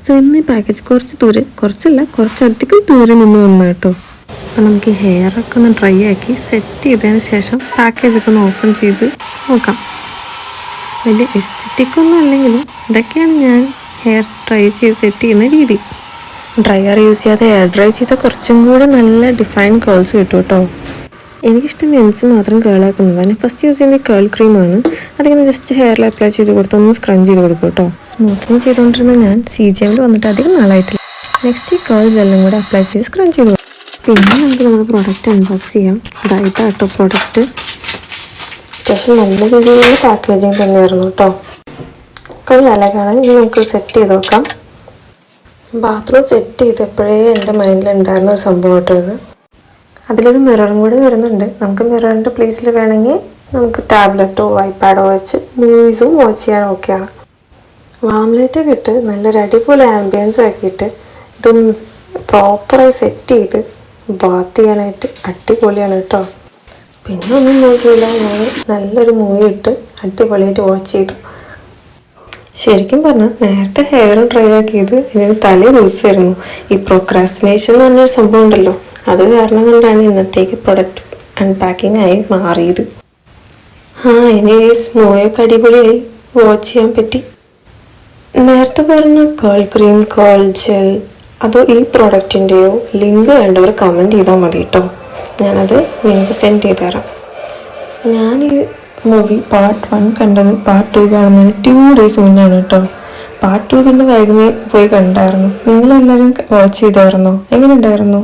So ഇന്ന് ഈ package കുറച്ചധികം ദൂരെ നിന്ന് വന്നു കേട്ടോ. അപ്പം നമുക്ക് ഹെയറൊക്കെ ഒന്ന് ഡ്രൈ ആക്കി സെറ്റ് ചെയ്തതിന് ശേഷം പാക്കേജൊക്കെ ഒന്ന് ഓപ്പൺ ചെയ്ത് നോക്കാം. വലിയ എസ്തെറ്റിക്കൊന്നും അല്ലെങ്കിലും ഇതൊക്കെയാണ് ഞാൻ ഹെയർ ഡ്രൈ ചെയ്ത് സെറ്റ് ചെയ്യുന്ന രീതി. ഡ്രയർ യൂസ് ചെയ്യാതെ എയർ ഡ്രൈ ചെയ്താൽ കുറച്ചും കൂടെ നല്ല ഡിഫൈൻ കേൾസ് കിട്ടും കേട്ടോ. എനിക്കിഷ്ടം മെൻസ് മാത്രം കേളാക്കുന്നതാണ്. ഫസ്റ്റ് യൂസ് ചെയ്യുന്ന കേൾ ക്രീമാണ്. അതിങ്ങനെ ജസ്റ്റ് ഹെയറിൽ അപ്ലൈ ചെയ്ത് കൊടുത്ത് ഒന്ന് സ്ക്രഞ്ച് ചെയ്ത് കൊടുക്കും കേട്ടോ. സ്മൂത്തിങ് ചെയ്തുകൊണ്ടിരുന്ന ഞാൻ CGMൽ വന്നിട്ട് അധികം നാളായിട്ടില്ല. നെക്സ്റ്റ് ഈ കേൾ ജെല്ലും കൂടെ അപ്ലൈ ചെയ്ത് സ്ക്രഞ്ച് ചെയ്ത് കൊടുക്കും. പിന്നെ നമുക്ക് നമ്മുടെ പ്രോഡക്റ്റ് അൺബോക്സ് ചെയ്യാം. ഇതായിട്ടോ പ്രോഡക്റ്റ്. അത്യാവശ്യം നല്ല രീതിയിലുള്ള പാക്കേജിങ് തന്നെയായിരുന്നു കേട്ടോ. കൊള്ളാല്ലേ കാണാൻ. ഇനി നമുക്ക് സെറ്റ് ചെയ്ത് നോക്കാം. ബാത്റൂം സെറ്റ് ചെയ്തപ്പോഴേ എൻ്റെ മൈൻഡിലുണ്ടായിരുന്ന ഒരു സംഭവം കേട്ടോ ഇത്. അതിലൊരു മിററും കൂടി വരുന്നുണ്ട്. നമുക്ക് മിററിൻ്റെ പ്ലേസിൽ വേണമെങ്കിൽ നമുക്ക് ടാബ്ലറ്റോ ഐപാഡോ വെച്ച് മൂവീസും വാച്ച് ചെയ്യാൻ ഓക്കെയാണ്. വാം ലൈറ്റൊക്കെ ഇട്ട് നല്ലൊരു അടിപൊളി ആംബിയൻസ് ആക്കിയിട്ട് ഇതൊന്ന് പ്രോപ്പറായി സെറ്റ് ചെയ്ത് ബാത്ത് ചെയ്യാനായിട്ട് അടിപൊളിയാണ് കേട്ടോ. പിന്നെ ഒന്നും നോക്കിയില്ല, ഞാൻ നല്ലൊരു മൂവി ഇട്ട് അടിപൊളിയായിട്ട് വാച്ച് ചെയ്തു. ശരിക്കും പറഞ്ഞാൽ നേരത്തെ ഹെയർ ഡ്രൈ ആക്കിയത് ഇതിന് തലേ ദിവസമായിരുന്നു. ഈ പ്രോക്രാസ്റ്റിനേഷൻ എന്ന് പറഞ്ഞൊരു സംഭവം ഉണ്ടല്ലോ, അത് കാരണം കൊണ്ടാണ് ഇന്നത്തേക്ക് പ്രൊഡക്റ്റ് അൺപാക്കിംഗ് ആയി മാറിയത്. എനിവേസ് മൂവിയൊക്കെ അടിപൊളിയായി വാച്ച് ചെയ്യാൻ പറ്റി. നേരത്തെ പറഞ്ഞ കേൾ ക്രീം, കേൾ ജെൽ അതോ ഈ പ്രോഡക്റ്റിൻ്റെയോ ലിങ്ക് വേണ്ടവർ കമൻറ്റ് ചെയ്താൽ മതി കേട്ടോ. ഞാനത് നിങ്ങൾക്ക് സെൻഡ് ചെയ്ത് തരാം. ഞാൻ ഈ മൂവി പാർട്ട് 1 കണ്ടത് പാർട്ട് 2 കാണുന്നതിന് 2 days മുന്നാണ് കേട്ടോ. പാർട്ട് 2 പിന്നെ വേഗമേ പോയി കണ്ടായിരുന്നു. നിങ്ങളെല്ലാവരും വാച്ച് ചെയ്തായിരുന്നോ? എങ്ങനെ ഉണ്ടായിരുന്നു?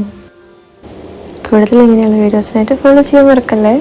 കൂടുതൽ ഇങ്ങനെയുള്ള വീഡിയോസിനായിട്ട് ഫോളോ ചെയ്യാൻ മറക്കല്ലേ.